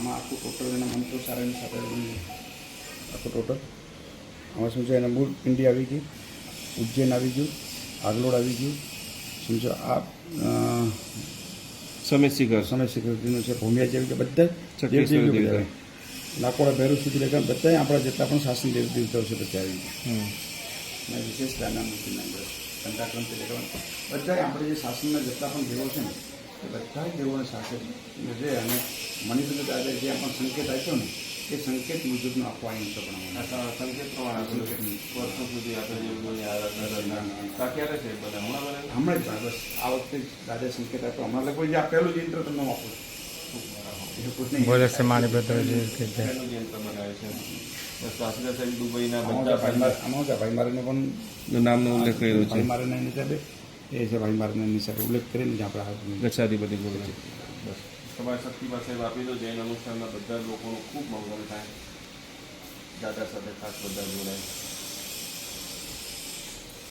આમાં આખું ટોટલ એના મંત્રો સારાની સાથે આખું ટોટલ આમાં શું છે, એના મૂળ પિંડી આવી ગઈ, ઉજ્જૈન આવી ગયું, આગલોડ આવી ગયું, સમજો આ સમય શિખરજીનું છે, ભૂમિયા જેવી કે બધા દેવદેવીઓ લાકોડા ભૈરવ સુધી લગન બધા આપણા જેટલા પણ શાસન દેવ દેવતાઓ છે બધા આવી ગયા. અને વિશેષ દાના મૂર્તિના અંદર ઘંટાક્રમથી લગાવવાનું બધા આપણે જે શાસનના જેટલા પણ દેવો છે ને એ બધા દેવોને શાસન છે. અને મણિપુર દાદા જે આપણે સંકેત આપ્યો ને એ સંકેત મુજબનો આખો આ યંત્ર બનાવવાનો સંકેત પ્રમાણે વર્ષો સુધી આપણે ક્યારે છે બધા હમણાં જ બસ આ વખતે દાદા સંકેત આપ્યો હમણાં લગભગ જે આ પહેલું જ યંત્ર તમને વાપરું બોલે છે માણીપત્ર જે પહેલું જ યંત્ર બનાવે છે. શાસ્ત્રી સાહેબ દુબઈના ભાઈ મારીને પણ નામનો ઉલ્લેખ કર્યો છે. ભાઈ મારીના હિસાબે એ છે ભાઈ મારીના હિસાબે ઉલ્લેખ કરીને જ આપણે આ ગચ્છાથી બધી બોલે છે. બસ તમારી શક્તિમાં સાહેબ આપી દો. જૈન અનુષ્ઠાનના બધા લોકોનું ખૂબ મંગળ થાય. દાદા સાથે ખાસ બધા જોડાય.